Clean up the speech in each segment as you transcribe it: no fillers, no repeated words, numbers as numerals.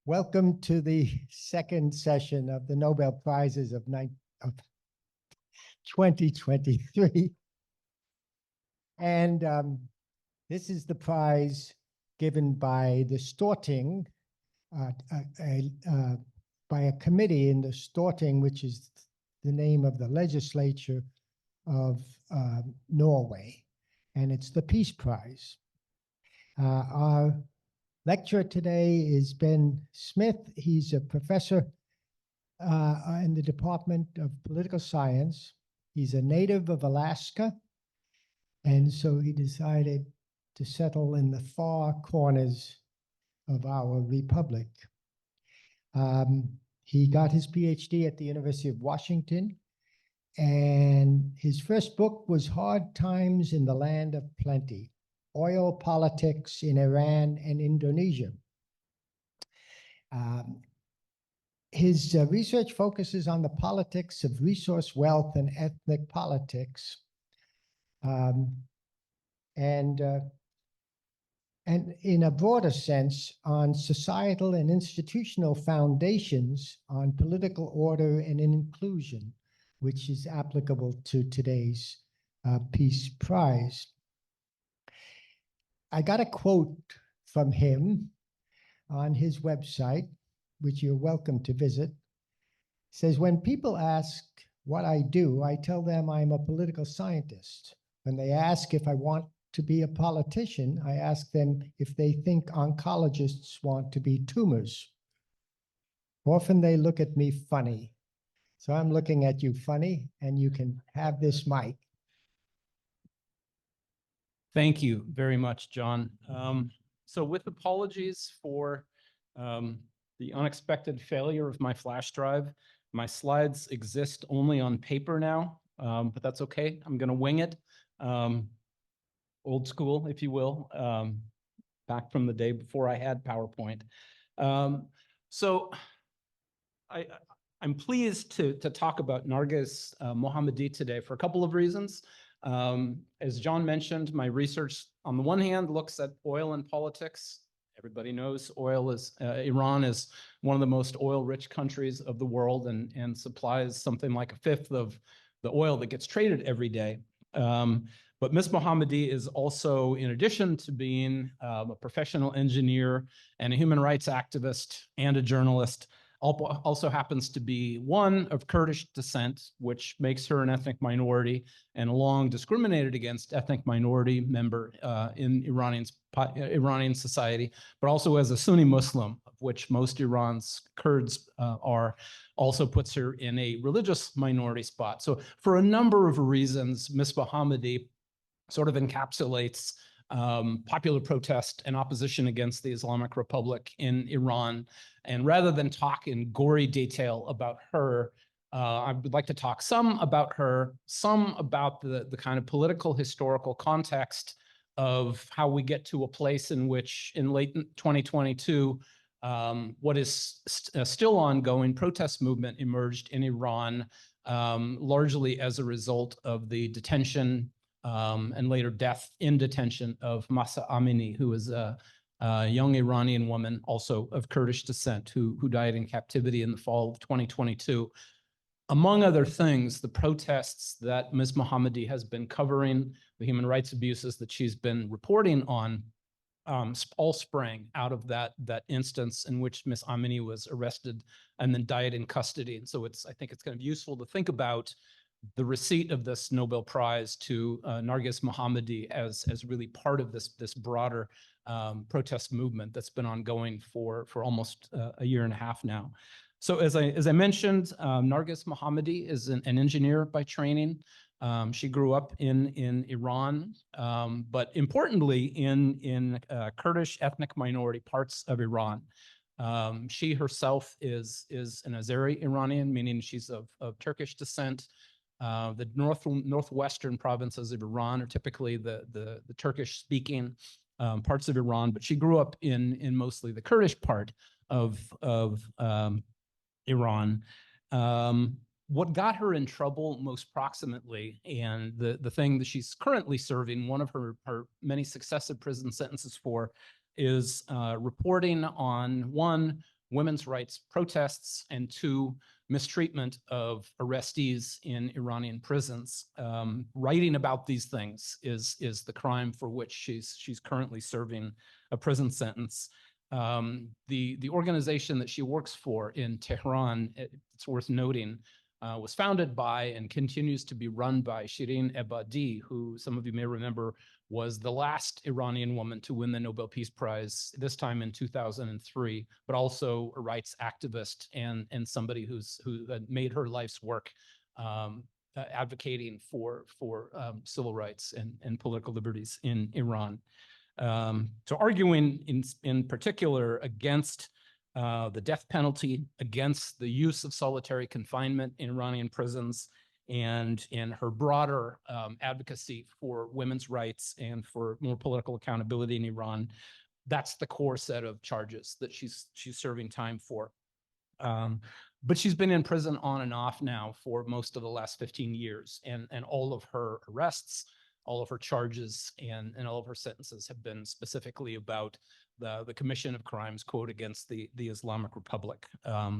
Welcome to the second session of the Nobel Prizes of 2023. And this is the prize given by the Storting, by a committee in the Storting, which is the name of the legislature of Norway. And it's the Peace Prize. Our lecturer today is Ben Smith. He's a professor in the Department of Political Science. He's a native of Alaska, and so he decided to settle in the far corners of our republic. He got his PhD at the University of Washington, and his first book was Hard Times in the Land of Plenty: Oil Politics in Iran and Indonesia. His research focuses on the politics of resource wealth and ethnic politics, and in a broader sense, on societal and institutional foundations on political order and inclusion, which is applicable to today's Peace Prize. I got a quote from him on his website, which you're welcome to visit. It says, "When people ask what I do, I tell them I'm a political scientist. When they ask if I want to be a politician, I ask them if they think oncologists want to be tumors. Often they look at me funny. So I'm looking at you funny, and you can have this mic." Thank you very much, John. So with apologies for the unexpected failure of my flash drive, my slides exist only on paper now, but that's okay. I'm going to wing it. Old school, if you will, back from the day before I had PowerPoint. So I'm pleased to talk about Narges Mohammadi today for a couple of reasons. As John mentioned, my research on the one hand looks at oil and politics. Everybody knows Iran is one of the most oil-rich countries of the world and supplies something like a fifth of the oil that gets traded every day. But Ms. Mohammadi is also, in addition to being a professional engineer and a human rights activist and a journalist, also happens to be one of Kurdish descent, which makes her an ethnic minority and a long discriminated against ethnic minority member in Iranian society, but also as a Sunni Muslim, of which most Iran's Kurds are, also puts her in a religious minority spot. So for a number of reasons, Ms. Mohammadi sort of encapsulates popular protest and opposition against the Islamic Republic in Iran. And rather than talk in gory detail about her, I would like to talk some about her, some about the kind of political historical context of how we get to a place in which in late 2022, what is still ongoing protest movement emerged in Iran, largely as a result of the detention and later death in detention of Mahsa Amini, who is a young Iranian woman, also of Kurdish descent, who died in captivity in the fall of 2022. Among other things, the protests that Ms. Mohammadi has been covering, the human rights abuses that she's been reporting on, all sprang out of that instance in which Ms. Amini was arrested and then died in custody. And so I think it's kind of useful to think about the receipt of this Nobel Prize to Narges Mohammadi as really part of this broader protest movement that's been ongoing for almost a year and a half now. So as I mentioned, Narges Mohammadi is an engineer by training. She grew up in Iran, but importantly in Kurdish ethnic minority parts of Iran. She herself is an Azeri Iranian, meaning she's of Turkish descent. The northwestern provinces of Iran are typically the Turkish-speaking parts of Iran, but she grew up in mostly the Kurdish part of Iran. What got her in trouble most proximately, and the thing that she's currently serving one of her many successive prison sentences for, is reporting on women's rights protests, and 2, mistreatment of arrestees in Iranian prisons. Writing about these things is the crime for which she's currently serving a prison sentence. The organization that she works for in Tehran, it's worth noting, was founded by and continues to be run by Shirin Ebadi, who some of you may remember was the last Iranian woman to win the Nobel Peace Prize, this time in 2003, but also a rights activist and somebody who made her life's work advocating for civil rights and political liberties in Iran. So arguing in particular against the death penalty, against the use of solitary confinement in Iranian prisons, and in her broader advocacy for women's rights and for more political accountability in Iran. That's the core set of charges that she's serving time for. But she's been in prison on and off now for most of the last 15 years, and all of her arrests, all of her charges, and all of her sentences have been specifically about the commission of crimes, quote, against the Islamic Republic,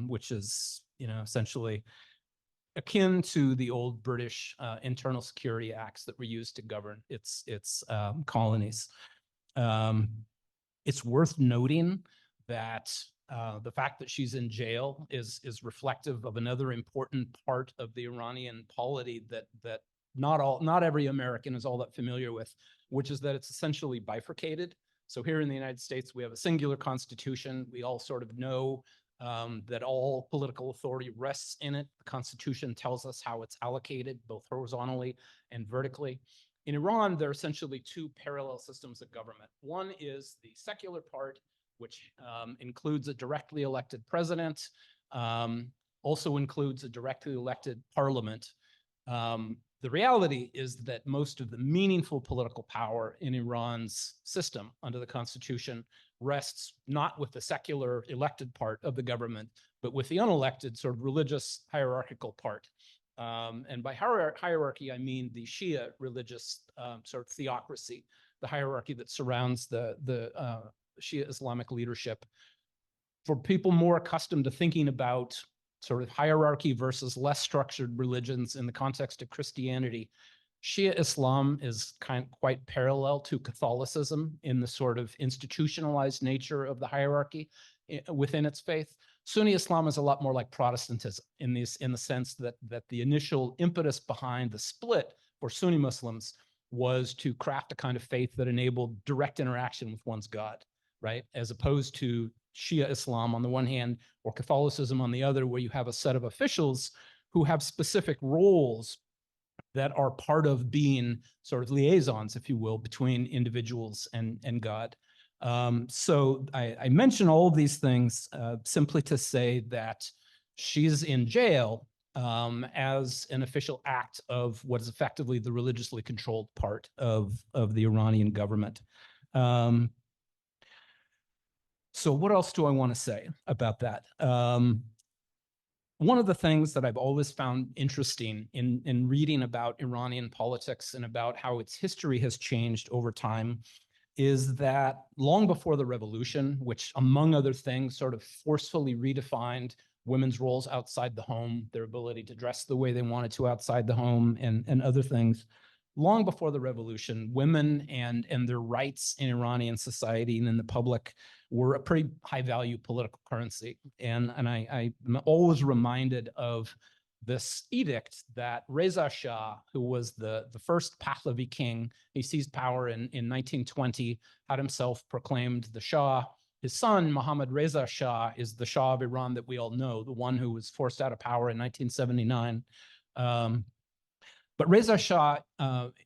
which is, essentially akin to the old British internal security acts that were used to govern its colonies. It's worth noting that the fact that she's in jail is reflective of another important part of the Iranian polity that not every American is all that familiar with, which is that it's essentially bifurcated. So here in the United States, we have a singular constitution. We all sort of know that all political authority rests in it. The Constitution tells us how it's allocated, both horizontally and vertically. In Iran, there are essentially 2 parallel systems of government. One is the secular part, which includes a directly elected president, also includes a directly elected parliament. The reality is that most of the meaningful political power in Iran's system under the Constitution rests not with the secular elected part of the government, but with the unelected sort of religious hierarchical part. And by hierarchy, I mean the Shia religious sort of theocracy, the hierarchy that surrounds the Shia Islamic leadership. For people more accustomed to thinking about sort of hierarchy versus less structured religions in the context of Christianity, Shia Islam is quite parallel to Catholicism in the sort of institutionalized nature of the hierarchy within its faith. Sunni Islam is a lot more like Protestantism in the sense that the initial impetus behind the split for Sunni Muslims was to craft a kind of faith that enabled direct interaction with one's God, right? As opposed to Shia Islam on the one hand, or Catholicism on the other, where you have a set of officials who have specific roles that are part of being sort of liaisons, if you will, between individuals and God. So I mention all of these things simply to say that she's in jail as an official act of what is effectively the religiously controlled part of the Iranian government. So what else do I want to say about that? One of the things that I've always found interesting in reading about Iranian politics and about how its history has changed over time is that long before the revolution, which among other things sort of forcefully redefined women's roles outside the home, their ability to dress the way they wanted to outside the home, and other things, long before the revolution, women and their rights in Iranian society and in the public were a pretty high value political currency. And I'm always reminded of this edict that Reza Shah, who was the first Pahlavi king, he seized power in 1920, had himself proclaimed the Shah. His son, Mohammad Reza Shah, is the Shah of Iran that we all know, the one who was forced out of power in 1979. But Reza Shah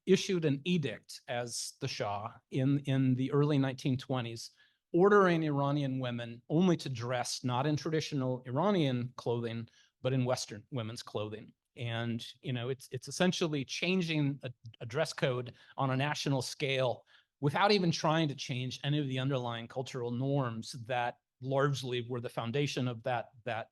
issued an edict as the Shah in the early 1920s, ordering Iranian women only to dress not in traditional Iranian clothing, but in Western women's clothing. And it's essentially changing a dress code on a national scale without even trying to change any of the underlying cultural norms that largely were the foundation of that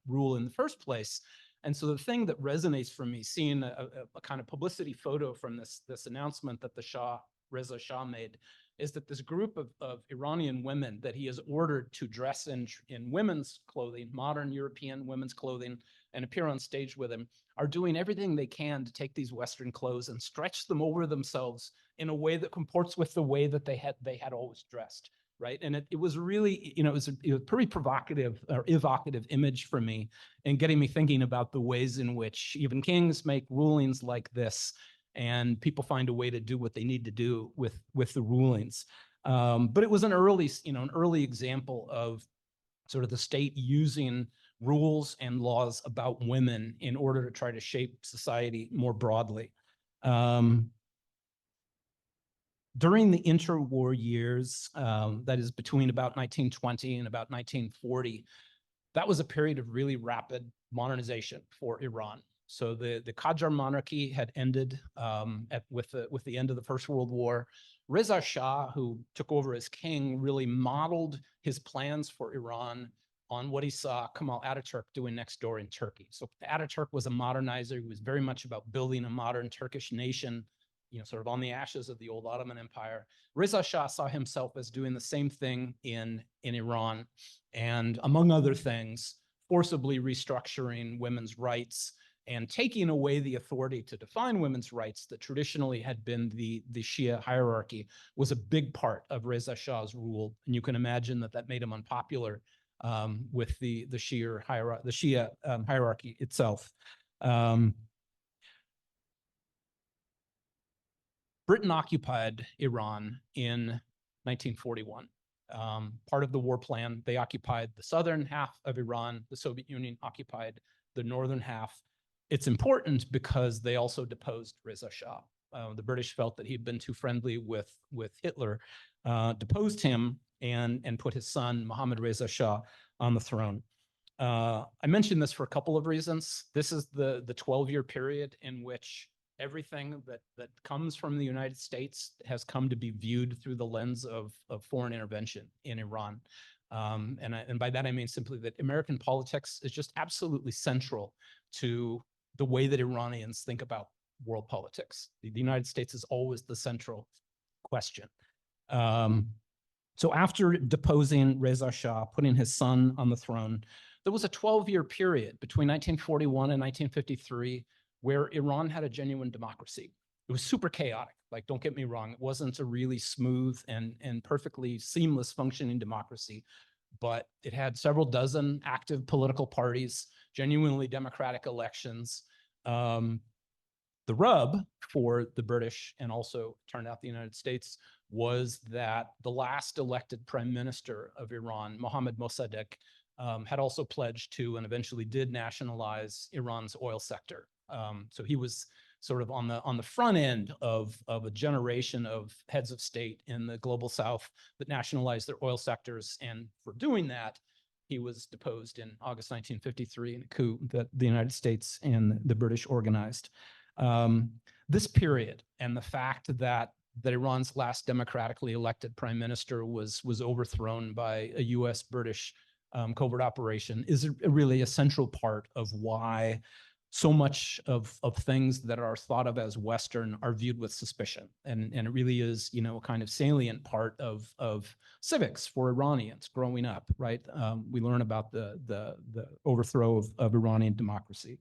rule in the first place. And so the thing that resonates for me, seeing a kind of publicity photo from this announcement that the Shah Reza Shah made, is that this group of Iranian women that he has ordered to dress in women's clothing, modern European women's clothing, and appear on stage with him, are doing everything they can to take these Western clothes and stretch them over themselves in a way that comports with the way that they had always dressed, right? And it was really, it was a pretty provocative or evocative image for me, and getting me thinking about the ways in which even kings make rulings like this, and people find a way to do what they need to do with the rulings. But it was an early example of sort of the state using rules and laws about women in order to try to shape society more broadly. During the interwar years, that is between about 1920 and about 1940, that was a period of really rapid modernization for Iran. So the Qajar monarchy had ended with the end of the First World War. Reza Shah, who took over as king, really modeled his plans for Iran on what he saw Kemal Ataturk doing next door in Turkey. So Ataturk was a modernizer. He was very much about building a modern Turkish nation, sort of on the ashes of the old Ottoman Empire. Reza Shah saw himself as doing the same thing in Iran, and among other things, forcibly restructuring women's rights and taking away the authority to define women's rights that traditionally had been the Shia hierarchy was a big part of Reza Shah's rule. And you can imagine that made him unpopular with the Shia hierarchy itself. Britain occupied Iran in 1941. Part of the war plan, they occupied the southern half of Iran. The Soviet Union occupied the northern half. It's important because they also deposed Reza Shah. The British felt that he'd been too friendly with Hitler, deposed him, and put his son, Mohammad Reza Shah, on the throne. I mentioned this for a couple of reasons. This is the 12-year period in which everything that comes from the United States has come to be viewed through the lens of foreign intervention in Iran. And by that, I mean simply that American politics is just absolutely central to the way that Iranians think about world politics. The United States is always the central question. So after deposing Reza Shah, putting his son on the throne, there was a 12-year period between 1941 and 1953 where Iran had a genuine democracy. It was super chaotic. Like, don't get me wrong, it wasn't a really smooth and perfectly seamless functioning democracy, but it had several dozen active political parties, genuinely democratic elections. The rub for the British, and also turned out the United States, was that the last elected prime minister of Iran, Mohammad Mossadegh, had also pledged to and eventually did nationalize Iran's oil sector. So he was sort of on the front end of a generation of heads of state in the global South that nationalized their oil sectors. And for doing that, he was deposed in August 1953 in a coup that the United States and the British organized. This period and the fact that Iran's last democratically elected prime minister was overthrown by a U.S.-British covert operation is really a central part of why so much of things that are thought of as Western are viewed with suspicion. And it really is, a kind of salient part of civics for Iranians growing up, right? We learn about the overthrow of Iranian democracy.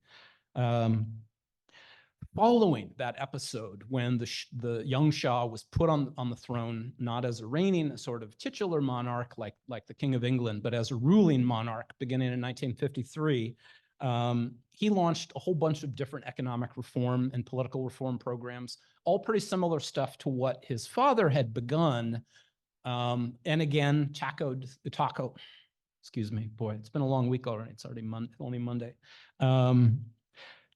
Following that episode, when the young Shah was put on the throne, not as a reigning sort of titular monarch like the King of England, but as a ruling monarch beginning in 1953, he launched a whole bunch of different economic reform and political reform programs, all pretty similar stuff to what his father had begun. And again, excuse me, boy, it's been a long week already. It's already only Monday.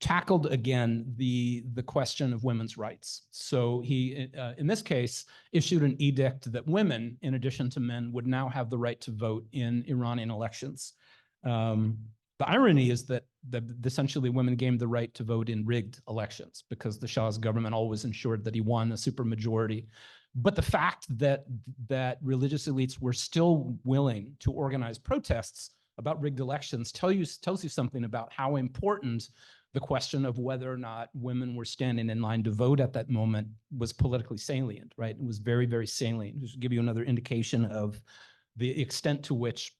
Tackled again the question of women's rights. So he, in this case, issued an edict that women, in addition to men, would now have the right to vote in Iranian elections. The irony is that essentially women gained the right to vote in rigged elections because the Shah's government always ensured that he won a supermajority. But the fact that religious elites were still willing to organize protests about rigged elections tells you something about how important the question of whether or not women were standing in line to vote at that moment was politically salient, right? It was very, very salient. Just to give you another indication of the extent to which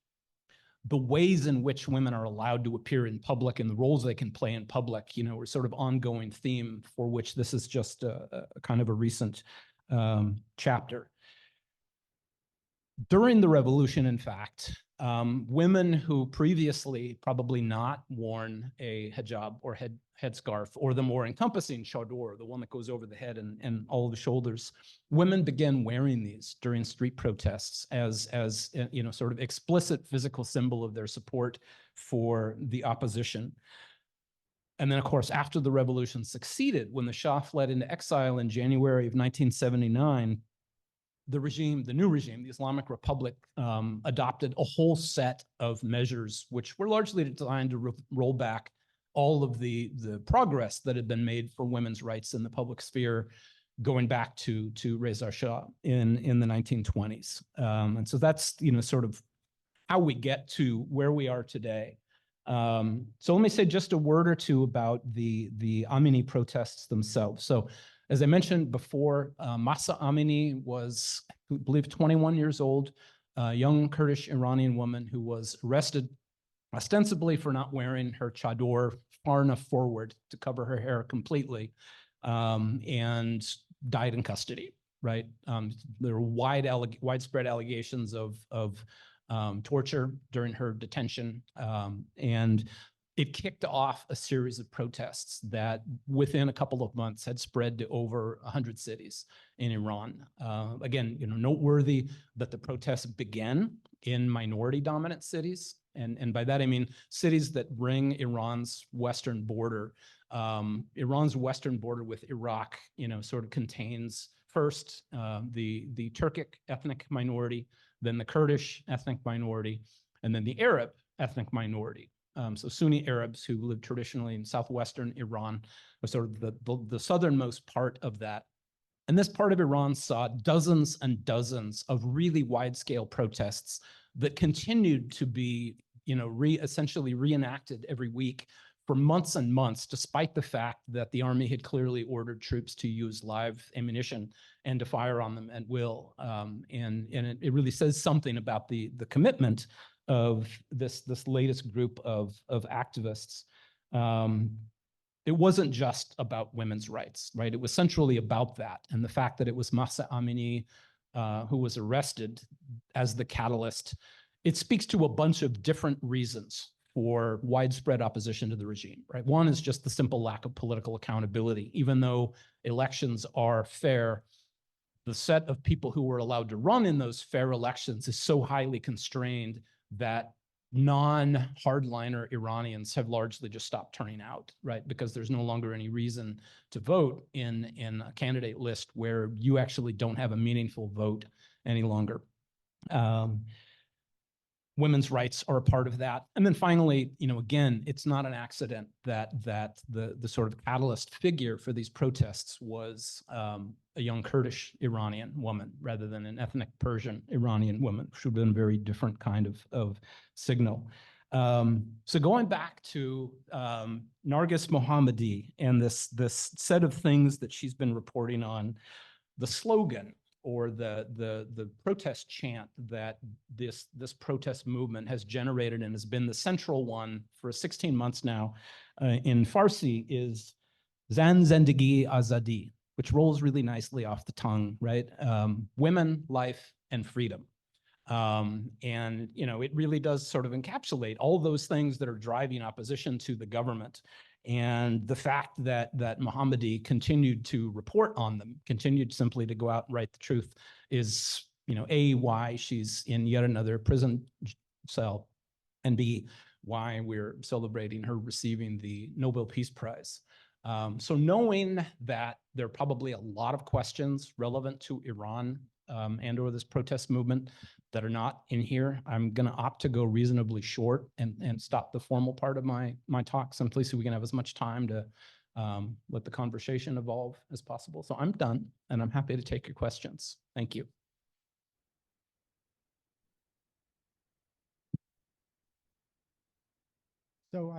the ways in which women are allowed to appear in public and the roles they can play in public, you know, are sort of ongoing theme for which this is just a kind of a recent chapter. During the revolution, in fact, women who previously probably not worn a hijab or headscarf or the more encompassing chador, the one that goes over the head and all the shoulders, women began wearing these during street protests as you know, sort of explicit physical symbol of their support for the opposition. And then, of course, after the revolution succeeded, when the Shah fled into exile in January of 1979, the regime, the new regime, the Islamic Republic, adopted a whole set of measures which were largely designed to roll back all of the progress that had been made for women's rights in the public sphere, going back to Reza Shah in the 1920s. And so that's, you know, sort of how we get to where we are today. So let me say just a word or two about the Amini protests themselves. So as I mentioned before, Mahsa Amini was, I believe, 21 years old, a young Kurdish Iranian woman who was arrested ostensibly for not wearing her chador far enough forward to cover her hair completely, and died in custody, right? There were widespread allegations of torture during her detention, and it kicked off a series of protests that within a couple of months had spread to over 100 cities in Iran. Again, you know, noteworthy that the protests began in minority-dominant cities. And by that, I mean cities that ring Iran's western border. Iran's western border with Iraq, you know, sort of contains first the Turkic ethnic minority, then the Kurdish ethnic minority, and then the Arab ethnic minority. So Sunni Arabs who live traditionally in southwestern Iran are sort of the southernmost part of that. And this part of Iran saw dozens and dozens of really wide-scale protests that continued to be, you know, essentially reenacted every week for months and months, despite the fact that the army had clearly ordered troops to use live ammunition and to fire on them at will. And it really says something about the commitment of this latest group of activists. It wasn't just about women's rights, right? It was centrally about that. And the fact that it was Mahsa Amini who was arrested as the catalyst, it speaks to a bunch of different reasons for widespread opposition to the regime, right? One is just the simple lack of political accountability. Even though elections are fair, the set of people who were allowed to run in those fair elections is so highly constrained that non-hardliner Iranians have largely just stopped turning out, right? Because there's no longer any reason to vote in a candidate list where you actually don't have a meaningful vote any longer. Women's rights are a part of that. And then finally, you know, again, it's not an accident that the sort of catalyst figure for these protests was a young Kurdish Iranian woman rather than an ethnic Persian Iranian woman, which would have been a very different kind of signal. So going back to Nargis Mohammadi and this set of things that she's been reporting on, the slogan or the protest chant that this protest movement has generated and has been the central one for 16 months now in Farsi is Zan Zendagi Azadi, which rolls really nicely off the tongue, right? Women, life, and freedom. And, you know, it really does sort of encapsulate all those things that are driving opposition to the government. And the fact that Mohammadi continued to report on them, continued simply to go out and write the truth is, you know, A, why she's in yet another prison cell, and B, why we're celebrating her receiving the Nobel Peace Prize. So knowing that there are probably a lot of questions relevant to Iran and or this protest movement that are not in here, I'm going to opt to go reasonably short and stop the formal part of my talk simply so we can have as much time to let the conversation evolve as possible. So I'm done, and I'm happy to take your questions. Thank you. So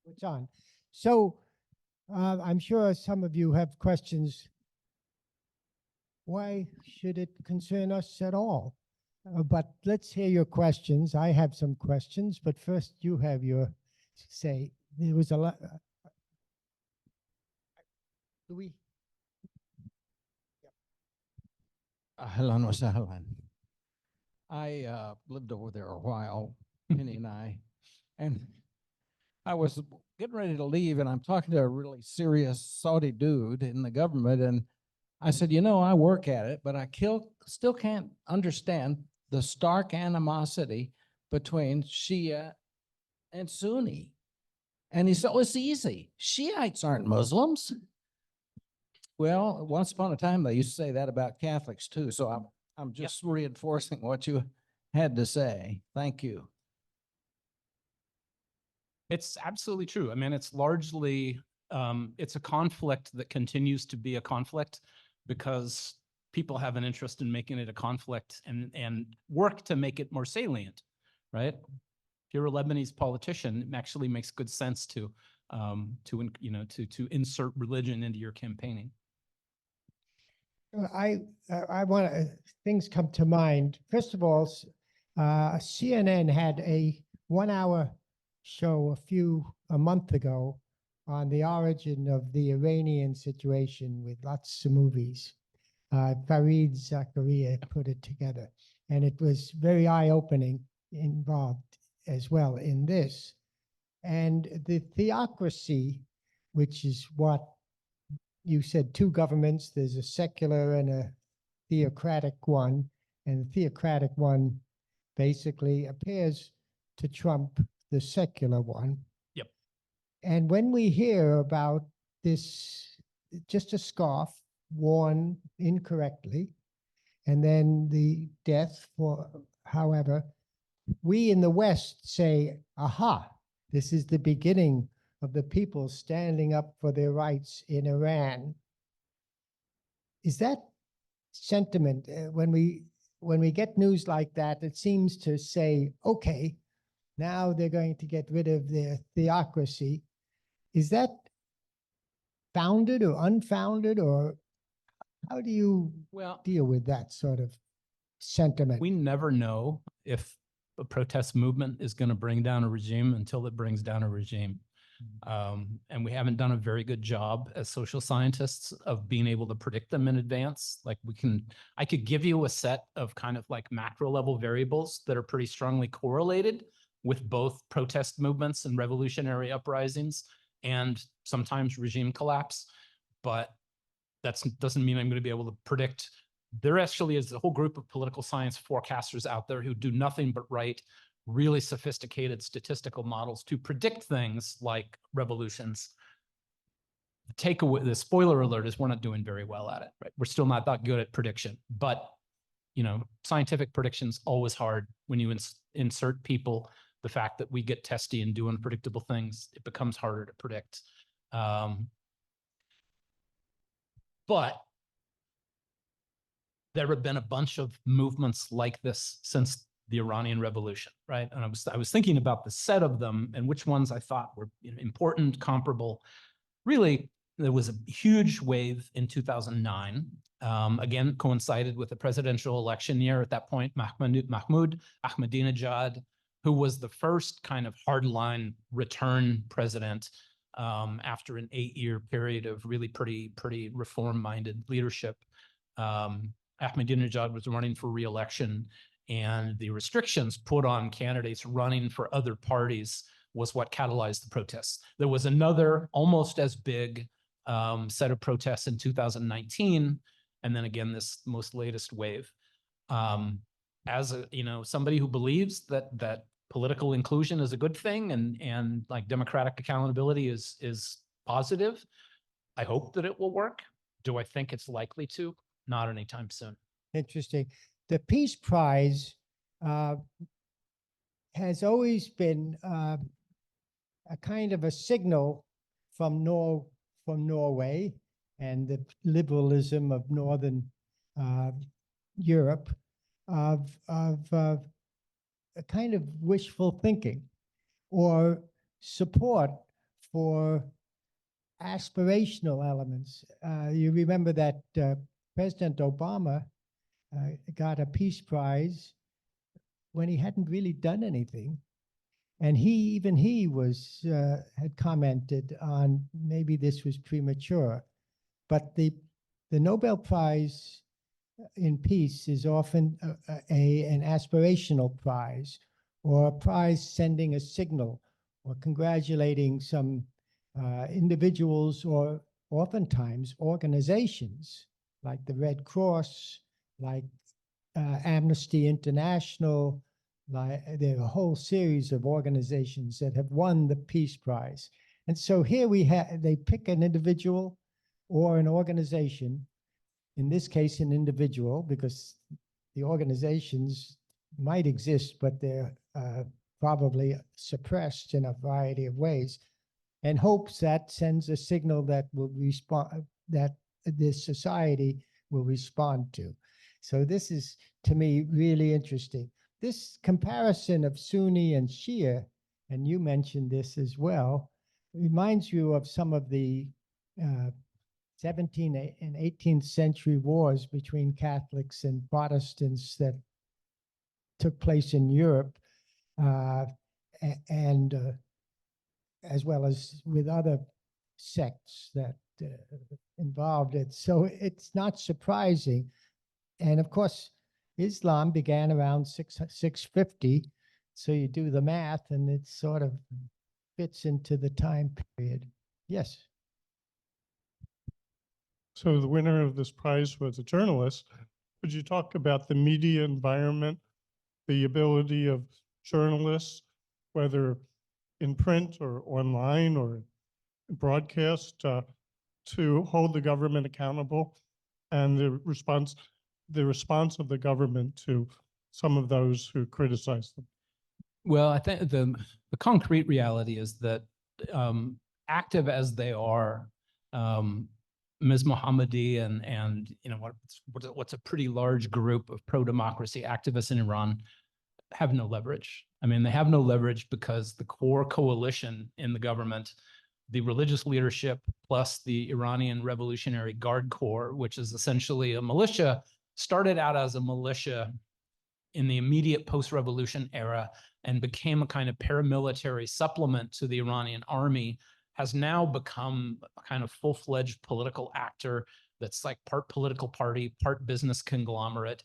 It's on. So I'm sure some of you have questions. Why should it concern us at all? But let's hear your questions. I have some questions, but first you have your say. There was a lot. Do we? Ahlan wa sahlan. I lived over there a while, Penny and and I was getting ready to leave, and I'm talking to a really serious Saudi dude in the government, and I said, you know, I work at it, but I still can't understand the stark animosity between Shia and Sunni. And he said, oh, it's easy. Shiites aren't Muslims. Well, once upon a time, they used to say that about Catholics too. So I'm just reinforcing what you had to say. Thank you. It's absolutely true. I mean, it's largely, it's a conflict that continues to be a conflict because people have an interest in making it a conflict and work to make it more salient, right? If you're a Lebanese politician, it actually makes good sense to insert religion into your campaigning. I want to, things come to mind. First of all, CNN had a 1 hour show a month ago on the origin of the Iranian situation with lots of movies. Fareed Zakaria put it together, and it was very eye-opening, involved as well in this. And the theocracy, which is what you said, two governments, there's a secular and a theocratic one, and the theocratic one basically appears to trump the secular one. Yep. And when we hear about this, just a scoff worn incorrectly, and then the death for however, we in the West say, aha, this is the beginning of the people standing up for their rights in Iran. Is that sentiment, when we get news like that, it seems to say, okay, now they're going to get rid of their theocracy. Is that founded or unfounded, or how do you deal with that sort of sentiment? We never know if a protest movement is going to bring down a regime until it brings down a regime. And we haven't done a very good job as social scientists of being able to predict them in advance. Like I could give you a set of kind of like macro level variables that are pretty strongly correlated with both protest movements and revolutionary uprisings and sometimes regime collapse. But that doesn't mean I'm going to be able to predict. There actually is a whole group of political science forecasters out there who do nothing but write really sophisticated statistical models to predict things like revolutions. The takeaway, the spoiler alert is we're not doing very well at it, right? We're still not that good at prediction, but scientific prediction's always hard when you insert people. The fact that we get testy and do unpredictable things, it becomes harder to predict. But there have been a bunch of movements like this since the Iranian Revolution, right? And I was thinking about the set of them and which ones I thought were important, comparable. Really, there was a huge wave in 2009. Again, coincided with the presidential election year. At that point, Mahmoud Ahmadinejad, who was the first kind of hardline return president after an 8-year period of really pretty reform-minded leadership. Ahmadinejad was running for re-election, and the restrictions put on candidates running for other parties was what catalyzed the protests. There was another almost as big set of protests in 2019, and then again this most latest wave. As somebody who believes that political inclusion is a good thing and like democratic accountability is positive, I hope that it will work. Do I think it's likely to? Not anytime soon. Interesting. The Peace Prize has always been a kind of a signal from Norway and the liberalism of Northern Europe of a kind of wishful thinking or support for aspirational elements. You remember that President Obama got a Peace Prize when he hadn't really done anything. And even he was had commented on maybe this was premature. But the Nobel Prize in peace is often an aspirational prize, or a prize sending a signal or congratulating some individuals, or oftentimes organizations like the Red Cross, like Amnesty International. There are a whole series of organizations that have won the Peace Prize. And so here they pick an individual or an organization, in this case, an individual, because the organizations might exist, but they're probably suppressed in a variety of ways, and hopes that sends a signal that will respond, that this society will respond to. So this is, to me, really interesting. This comparison of Sunni and Shia, and you mentioned this as well, reminds you of some of the 17th and 18th century wars between Catholics and Protestants that took place in Europe, and as well as with other sects that involved it. So it's not surprising. And of course, Islam began around 650. So you do the math and it sort of fits into the time period. Yes. So the winner of this prize was a journalist. Could you talk about the media environment, the ability of journalists, whether in print or online or broadcast, to hold the government accountable, and the response of the government to some of those who criticize them? Well, I think the concrete reality is that active as they are, Ms. Mohammadi and you know what's a pretty large group of pro-democracy activists in Iran have no leverage. I mean, they have no leverage because the core coalition in the government, the religious leadership plus the Iranian Revolutionary Guard Corps, which is essentially a militia, started out as a militia in the immediate post-revolution era and became a kind of paramilitary supplement to the Iranian army, has now become a kind of full-fledged political actor that's like part political party, part business conglomerate.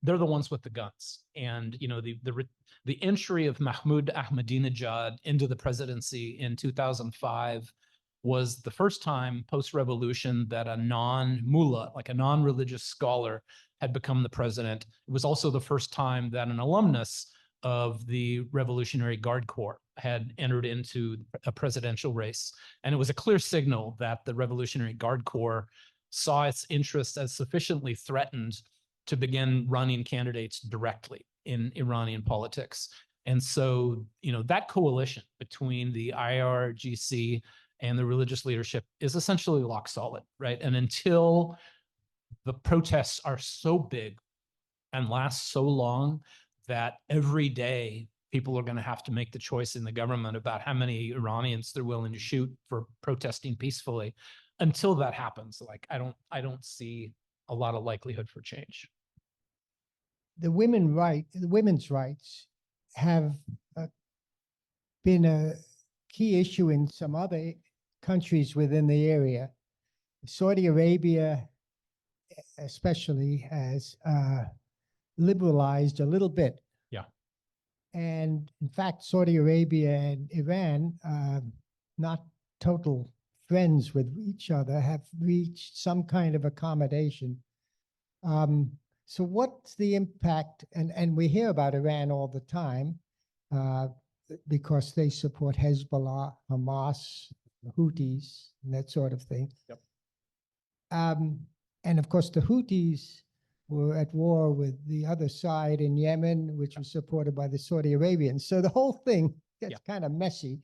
They're the ones with the guns. And you know, the entry of Mahmoud Ahmadinejad into the presidency in 2005 was the first time post-revolution that a non-mullah, like a non-religious scholar, had become the president. It was also the first time that an alumnus of the Revolutionary Guard Corps had entered into a presidential race. And it was a clear signal that the Revolutionary Guard Corps saw its interests as sufficiently threatened to begin running candidates directly in Iranian politics. And so, you know, that coalition between the IRGC and the religious leadership is essentially lock solid, right? And until the protests are so big and last so long that every day people are going to have to make the choice in the government about how many Iranians they're willing to shoot for protesting peacefully. Until that happens, like I don't see a lot of likelihood for change. The women's rights have been a key issue in some other countries within the area. Saudi Arabia especially has liberalized a little bit. Yeah. And in fact, Saudi Arabia and Iran, not total friends with each other, have reached some kind of accommodation. So what's the impact? And we hear about Iran all the time because they support Hezbollah, Hamas, Houthis, and that sort of thing. Yep. And of course, the Houthis were at war with the other side in Yemen, which was supported by the Saudi Arabians. So the whole thing gets kind of messy.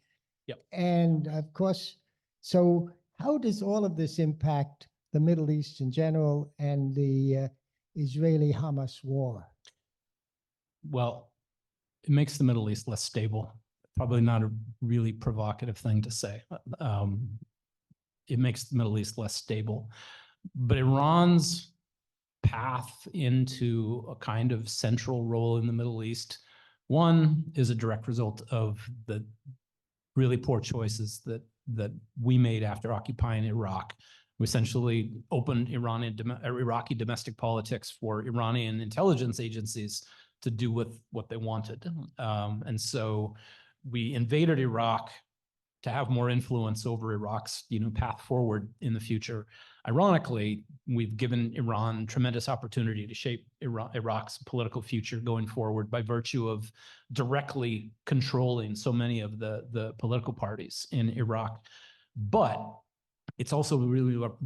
Yep. And of course, so how does all of this impact the Middle East in general and the Israeli-Hamas war? Well, it makes the Middle East less stable, probably not a really provocative thing to say. It makes the Middle East less stable. But Iran's path into a kind of central role in the Middle East, one, is a direct result of the really poor choices that we made after occupying Iraq. We essentially opened Iraqi domestic politics for Iranian intelligence agencies to do with what they wanted. And so we invaded Iraq to have more influence over Iraq's, path forward in the future. Ironically, we've given Iran tremendous opportunity to shape Iraq's political future going forward by virtue of directly controlling so many of the political parties in Iraq. But it's also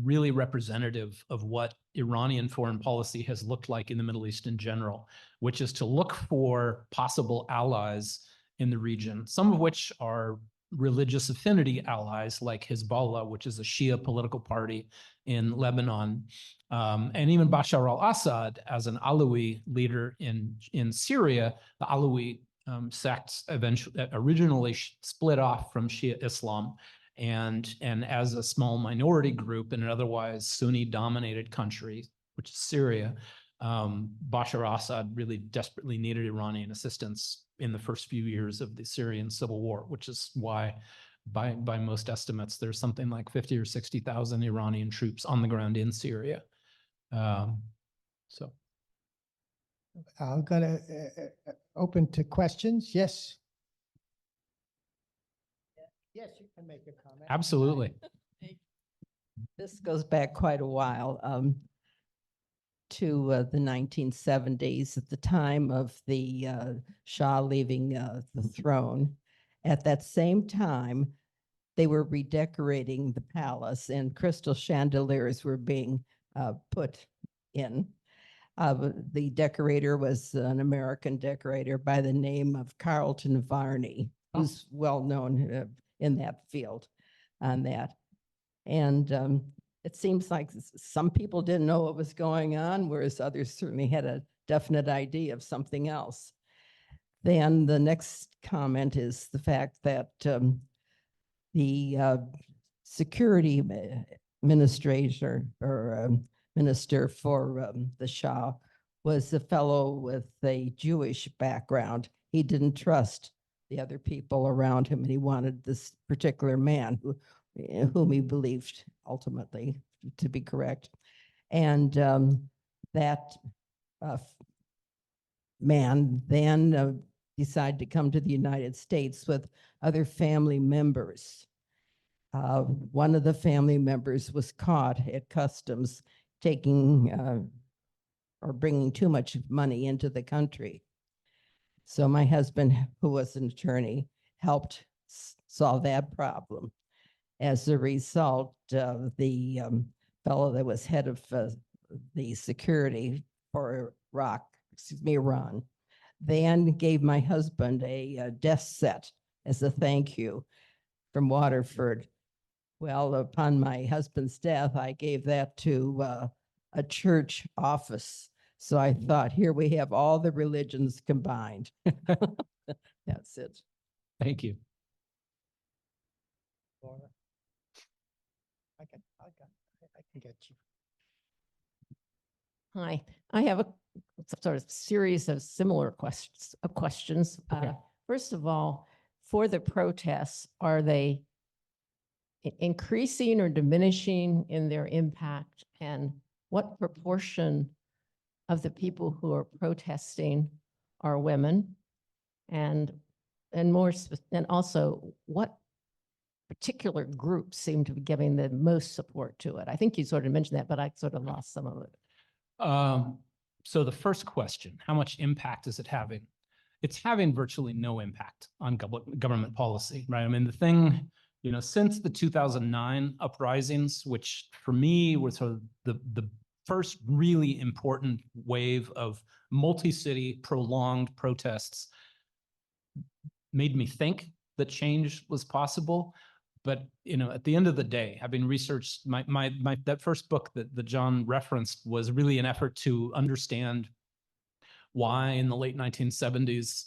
really representative of what Iranian foreign policy has looked like in the Middle East in general, which is to look for possible allies in the region, some of which are religious affinity allies like Hezbollah, which is a Shia political party in Lebanon, and even Bashar al-Assad as an Alawi leader in Syria. The Alawi sect originally split off from Shia Islam, and as a small minority group in an otherwise Sunni-dominated country, which is Syria, Bashar al-Assad really desperately needed Iranian assistance in the first few years of the Syrian civil war, which is why, by most estimates, there's something like 50 or 60,000 Iranian troops on the ground in Syria. So I'm gonna open to questions. Yes. Yes, you can make a comment. absolutely. This goes back quite a while, to the 1970s, at the time of the Shah leaving the throne. At that same time, they were redecorating the palace and crystal chandeliers were being put in. The decorator was an American decorator by the name of Carlton Varney, who's well known in that field on that. And it seems like some people didn't know what was going on, whereas others certainly had a definite idea of something else. Then the next comment is the fact that the security administrator or minister for the Shah was a fellow with a Jewish background. He didn't trust the other people around him, and he wanted this particular man whom he believed ultimately to be correct. And that man then decided to come to the United States with other family members. One of the family members was caught at customs taking or bringing too much money into the country. So my husband, who was an attorney, helped solve that problem. As a result, the fellow that was head of the security for Iran, then gave my husband a desk set as a thank you from Waterford. Well, upon my husband's death, I gave that to a church office. So I thought, here we have all the religions combined. That's it. Thank you. Laura? I can get you. Hi, I have a sort of series of similar questions. Okay. First of all, for the protests, are they increasing or diminishing in their impact? And what proportion of the people who are protesting are women? And also, what particular groups seem to be giving the most support to it? I think you sort of mentioned that, but I sort of lost some of it. So the first question, how much impact is it having? It's having virtually no impact on government policy, right? I mean, the thing, since the 2009 uprisings, which for me was sort of the first really important wave of multi-city prolonged protests, made me think that change was possible. But at the end of the day, having researched that first book that John referenced was really an effort to understand why in the late 1970s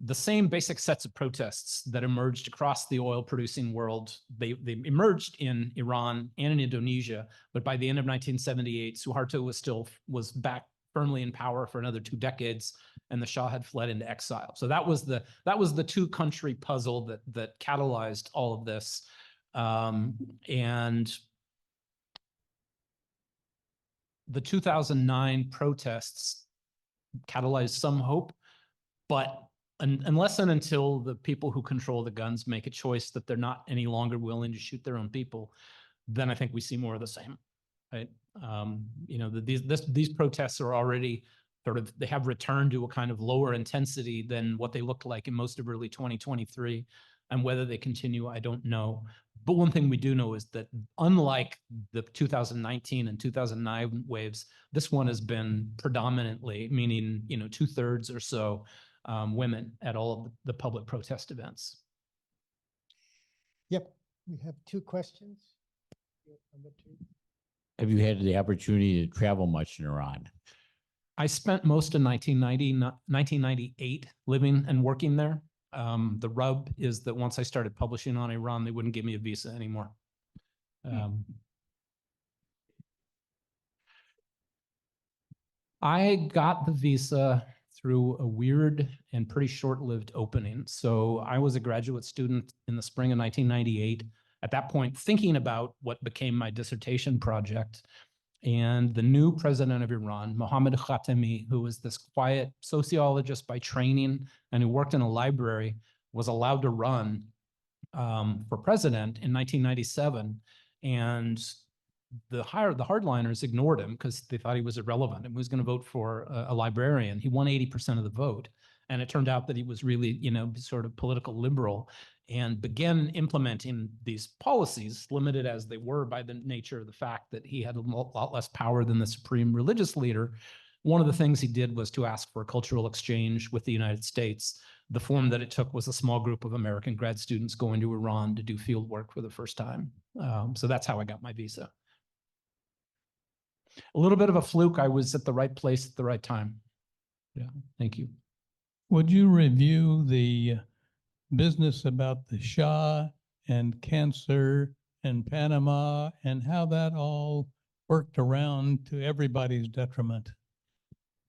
the same basic sets of protests that emerged across the oil producing world. They emerged in Iran and in Indonesia, but by the end of 1978, Suharto was back firmly in power for another 2 decades, and the Shah had fled into exile. So that was the 2-country puzzle that catalyzed all of this. And the 2009 protests catalyzed some hope, but unless and until the people who control the guns make a choice that they're not any longer willing to shoot their own people, then I think we see more of the same, right? These protests are already they have returned to a kind of lower intensity than what they looked like in most of early 2023. And whether they continue, I don't know. But one thing we do know is that unlike the 2019 and 2009 waves, this one has been predominantly, meaning 2/3 or so, women at all of the public protest events. Yep, we have 2 questions. Number 2. Have you had the opportunity to travel much in Iran? I spent most of 1998 living and working there. The rub is that once I started publishing on Iran, they wouldn't give me a visa anymore. I got the visa through a weird and pretty short-lived opening. So I was a graduate student in the spring of 1998. At that point, thinking about what became my dissertation project. And the new president of Iran, Mohammad Khatami, who was this quiet sociologist by training and who worked in a library, was allowed to run for president in 1997. And the hardliners ignored him because they thought he was irrelevant and was going to vote for a librarian. He won 80% of the vote. And it turned out that he was really, sort of political liberal, and began implementing these policies, limited as they were by the nature of the fact that he had a lot less power than the supreme religious leader. One of the things he did was to ask for a cultural exchange with the United States. The form that it took was a small group of American grad students going to Iran to do field work for the first time. So that's how I got my visa. A little bit of a fluke. I was at the right place at the right time. Yeah, thank you. Would you review the business about the Shah and cancer and Panama and how that all worked around to everybody's detriment?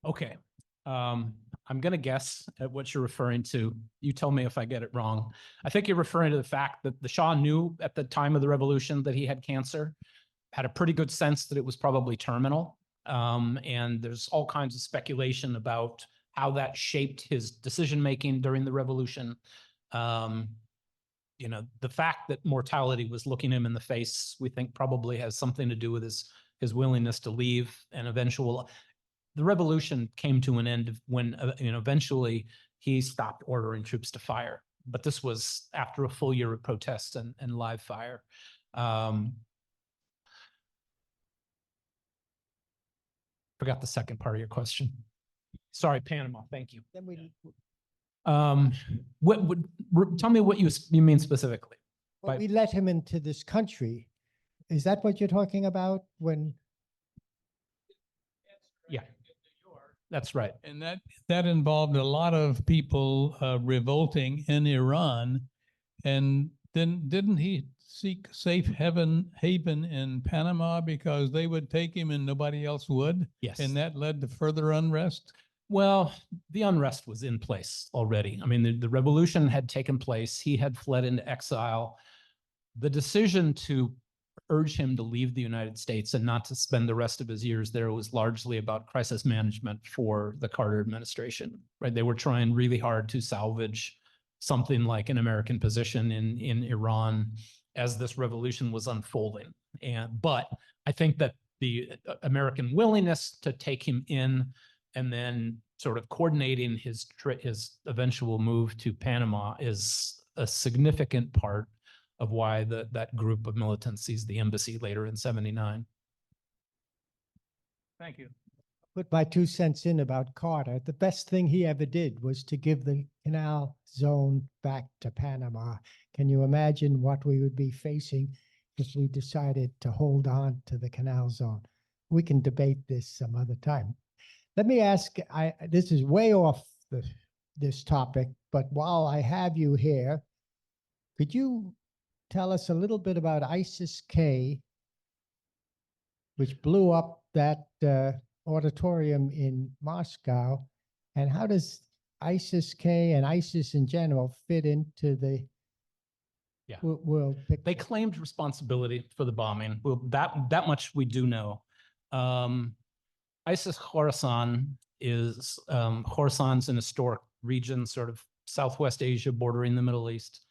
Okay. I'm going to guess at what you're referring to. You tell me if I get it wrong. I think you're referring to the fact that the Shah knew at the time of the revolution that he had cancer, had a pretty good sense that it was probably terminal. And there's all kinds of speculation about how that shaped his decision-making during the revolution. The fact that mortality was looking him in the face, we think probably has something to do with his willingness to leave and the revolution came to an end when, eventually he stopped ordering troops to fire. But this was after a full year of protests and live fire. Forgot the second part of your question. Sorry, Panama. Thank you. Then we, Tell me what you mean specifically. well, we let him into this country. Is that what you're talking about when? Yeah, that's right. And that involved a lot of people revolting in Iran. And then didn't he seek safe haven in Panama because they would take him and nobody else would? Yes. And that led to further unrest? Well, the unrest was in place already. I mean, the revolution had taken place. He had fled into exile. The decision to urge him to leave the United States and not to spend the rest of his years there was largely about crisis management for the Carter administration, right? They were trying really hard to salvage something like an American position in Iran as this revolution was unfolding. But I think that the American willingness to take him in and then sort of coordinating his eventual move to Panama is a significant part of why that group of militants sees the embassy later in '79. Thank you. Put my 2 cents in about Carter. The best thing he ever did was to give the canal zone back to Panama. Can you imagine what we would be facing if we decided to hold on to the canal zone? We can debate this some other time. Let me ask, this is way off the this topic, but while I have you here, could you tell us a little bit about ISIS-K, which blew up that auditorium in Moscow, and how does ISIS-K and ISIS in general fit into the Yeah. world They picture? claimed responsibility for the bombing. Well, that much we do know. ISIS Khorasan is Khorasan's an historic region, sort of Southwest Asia, bordering the Middle East.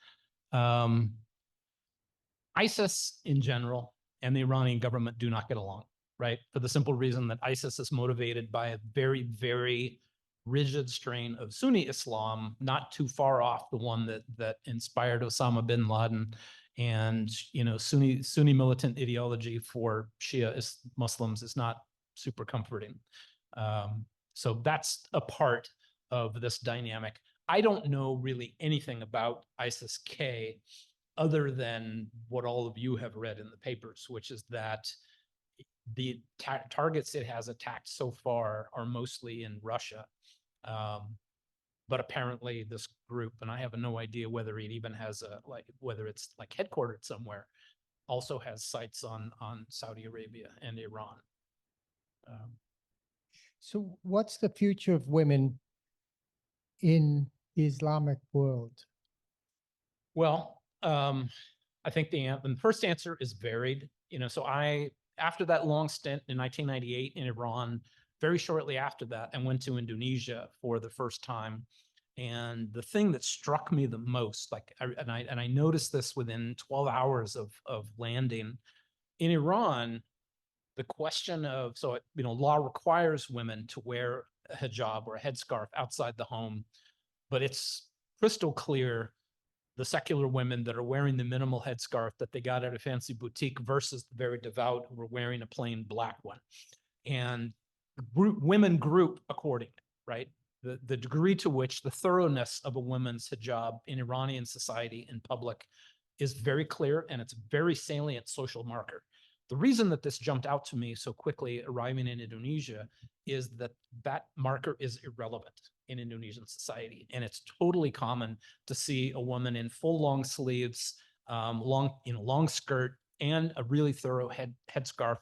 ISIS in general and the Iranian government do not get along, right? For the simple reason that ISIS is motivated by a very, very rigid strain of Sunni Islam, not too far off the one that inspired Osama bin Laden, and Sunni militant ideology for Shia Muslims is not super comforting. So that's a part of this dynamic. I don't know really anything about ISIS-K other than what all of you have read in the papers, which is that the targets it has attacked so far are mostly in Russia. But apparently this group, and I have no idea whether it even has whether it's like headquartered somewhere, also has sites on Saudi Arabia and Iran. So what's the future of women in the Islamic world? Well, I think the first answer is varied. So after that long stint in 1998 in Iran, very shortly after that, I went to Indonesia for the first time. And the thing that struck me the most, I noticed this within 12 hours of landing in Iran, the question of, law requires women to wear a hijab or a headscarf outside the home, but it's crystal clear the secular women that are wearing the minimal headscarf that they got at a fancy boutique versus the very devout who are wearing a plain black one. And women group accordingly, right? The degree to which the thoroughness of a woman's hijab in Iranian society in public is very clear, and it's a very salient social marker. The reason that this jumped out to me so quickly arriving in Indonesia is that marker is irrelevant in Indonesian society. And it's totally common to see a woman in full long sleeves, long skirt, and a really thorough headscarf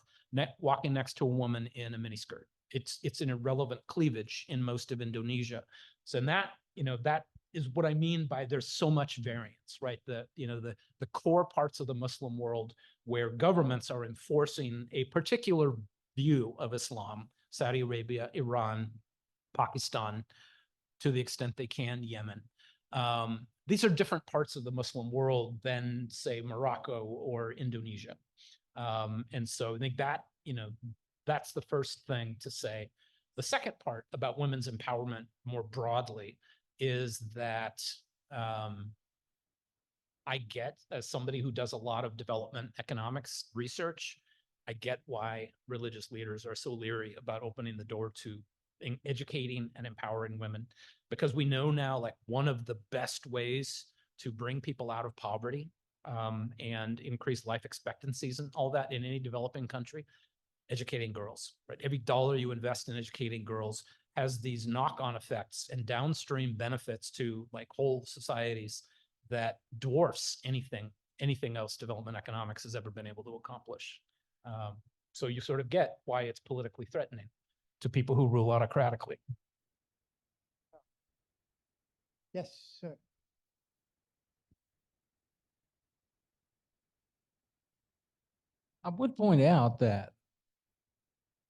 walking next to a woman in a miniskirt. It's an irrelevant cleavage in most of Indonesia. So that is what I mean by there's so much variance, right? The core parts of the Muslim world where governments are enforcing a particular view of Islam, Saudi Arabia, Iran, Pakistan, to the extent they can, Yemen. These are different parts of the Muslim world than, say, Morocco or Indonesia. And so I think that, that's the first thing to say. The second part about women's empowerment more broadly is that I get, as somebody who does a lot of development economics research, I get why religious leaders are so leery about opening the door to educating and empowering women, because we know now, like, one of the best ways to bring people out of poverty and increase life expectancies and all that in any developing country, educating girls, right? Every dollar you invest in educating girls has these knock-on effects and downstream benefits to like whole societies that dwarfs anything else development economics has ever been able to accomplish. So you sort of get why it's politically threatening to people who rule autocratically. Yes, sir. I would point out that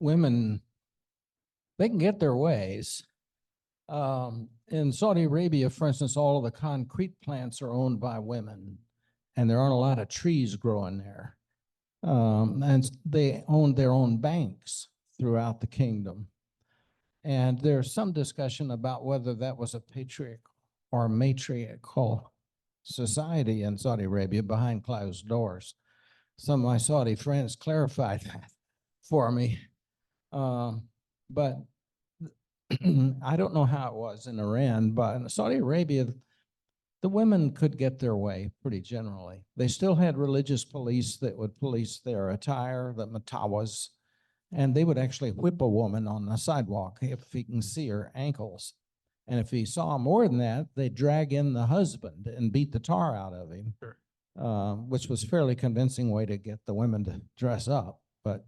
women, they can get their ways. In Saudi Arabia, for instance, all of the concrete plants are owned by women, and there aren't a lot of trees growing there. And they own their own banks throughout the kingdom. And there's some discussion about whether that was a patriarchal or matriarchal society in Saudi Arabia behind closed doors. Some of my Saudi friends clarified that for me. But I don't know how it was in Iran, but in Saudi Arabia, the women could get their way pretty generally. They still had religious police that would police their attire, the matawas, and they would actually whip a woman on the sidewalk if he can see her ankles. And if he saw more than that, they'd drag in the husband and beat the tar out of him. Sure. Which was a fairly convincing way to get the women to dress up. But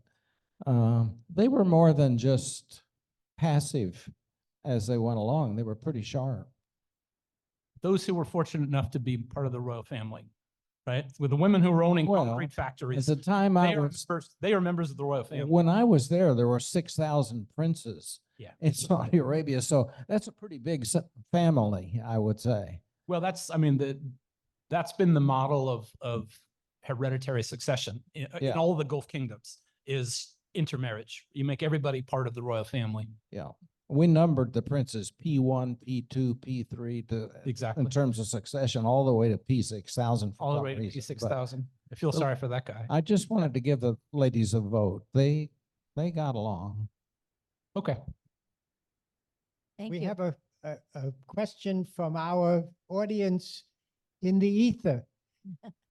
they were more than just passive as they went along. They were pretty sharp. Those who were fortunate enough to be part of the royal family, right? With the women who were owning Well, concrete At factories, the time I was, they are members of the royal family. when I was there were 6,000 princes Yeah. in Saudi Arabia. So that's a pretty big family, I would say. Well, that's been the model of hereditary succession in Yeah. all the Gulf kingdoms is intermarriage. You make everybody part of the royal family. Yeah. We numbered the princes P1, P2, P3 to Exactly. in terms of succession, all the way to P6,000. All the way to P6000. I feel So- sorry for that guy. I just wanted to give the ladies a vote. They got along. Okay. Thank We you. have a question from our audience in the ether.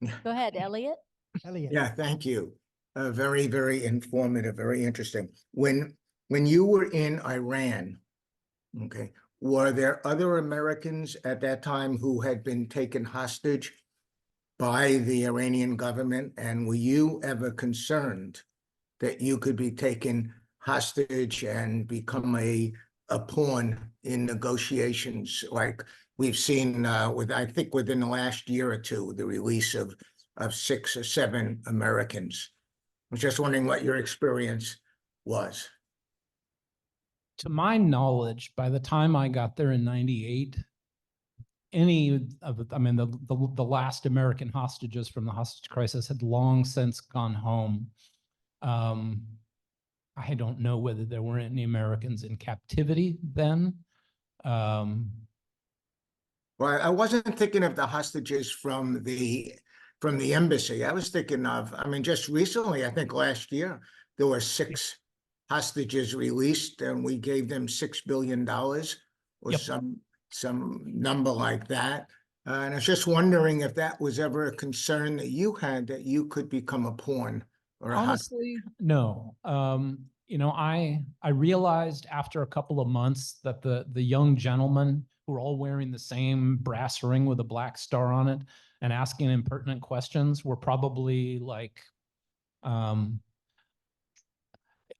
Go ahead, Elliot. Elliot. Yeah, thank you. Very, very informative, very interesting. When you were in Iran, okay, were there other Americans at that time who had been taken hostage by the Iranian government? And were you ever concerned that you could be taken hostage and become a pawn in negotiations like we've seen with, I think within the last year or two, the release of 6 or 7 Americans? I was just wondering what your experience was. To my knowledge, by the time I got there in 98, any of the last American hostages from the hostage crisis had long since gone home. I don't know whether there were any Americans in captivity then. Well, I wasn't thinking of the hostages from the embassy. I was thinking of, I mean, just recently, I think last year, there were 6 hostages released and we gave them $6 billion or Yep. some number like that. And I was just wondering if that was ever a concern that you had, that you could become a pawn or a hostage. Honestly, no. I realized after a couple of months that the young gentlemen who were all wearing the same brass ring with a black star on it and asking impertinent questions were probably like,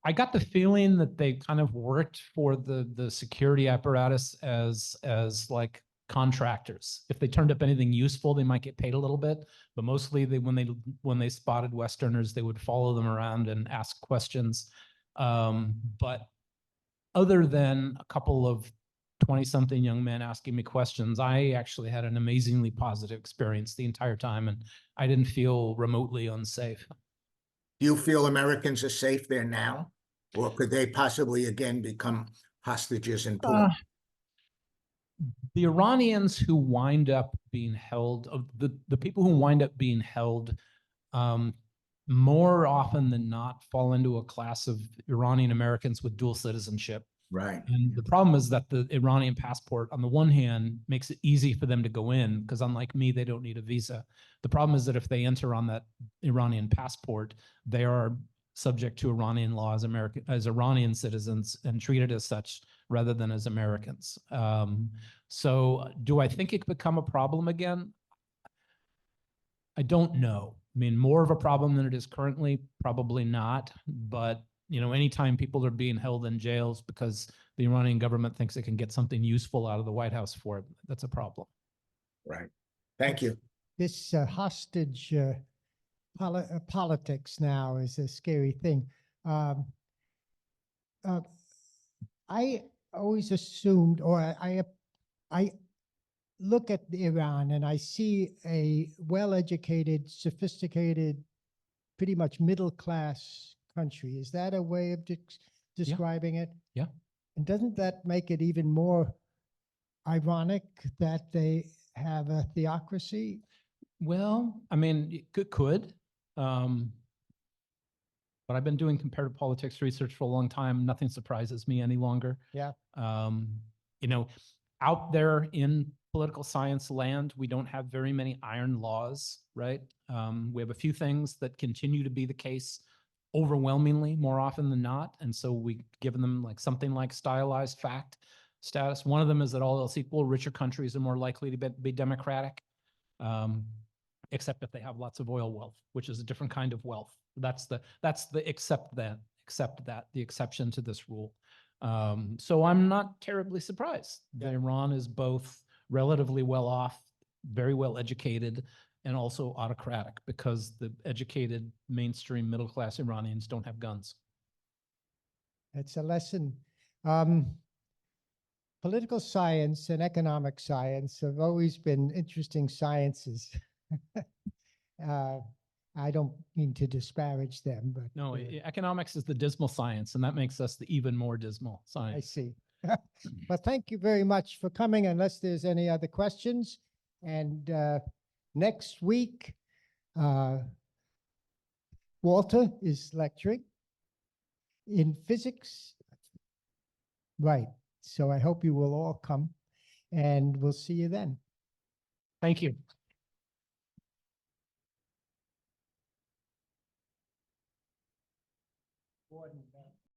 I got the feeling that they kind of worked for the security apparatus as like contractors. If they turned up anything useful, they might get paid a little bit, but mostly when they spotted Westerners, they would follow them around and ask questions. But other than a couple of 20-something young men asking me questions, I actually had an amazingly positive experience the entire time, and I didn't feel remotely unsafe. Do you feel Americans are safe there now? Or could they possibly again become hostages and pawns? The Iranians who wind up being held, the people who wind up being held, more often than not fall into a class of Iranian Americans with dual citizenship. Right. And the problem is that the Iranian passport, on the one hand, makes it easy for them to go in because unlike me, they don't need a visa. The problem is that if they enter on that Iranian passport, they are subject to Iranian law as Iranian citizens and treated as such rather than as Americans. So do I think it could become a problem again? I don't know. I mean, more of a problem than it is currently, probably not. But, anytime people are being held in jails because the Iranian government thinks it can get something useful out of the White House for it, that's a problem. Right. Thank you. This hostage politics now is a scary thing. I always assumed, or I look at Iran and I see a well-educated, sophisticated, pretty much middle-class country. Is that a way of describing it? Yeah. And doesn't that make it even more ironic that they have a theocracy? Well, I mean, it could. But I've been doing comparative politics research for a long time. Nothing surprises me any longer. Yeah. Out there in political science land, we don't have very many iron laws, right? We have a few things that continue to be the case overwhelmingly more often than not. And so we give them like something like stylized fact. status. One of them is that all else equal, richer countries are more likely to be democratic, except if they have lots of oil wealth, which is a different kind of wealth. That's the except that, the exception to this rule. So I'm not terribly surprised that Iran is both relatively well off, very well educated, and also autocratic, because the educated mainstream middle-class Iranians don't have guns. It's a lesson. Political science and economic science have always been interesting sciences. I don't mean to disparage them, but No, economics is the dismal science, and that makes us the even more dismal I science. see. Well, thank you very much for coming, unless there's any other questions. And next week, Walter is lecturing in physics. Right. So I hope you will all come, and we'll see you then. Thank you.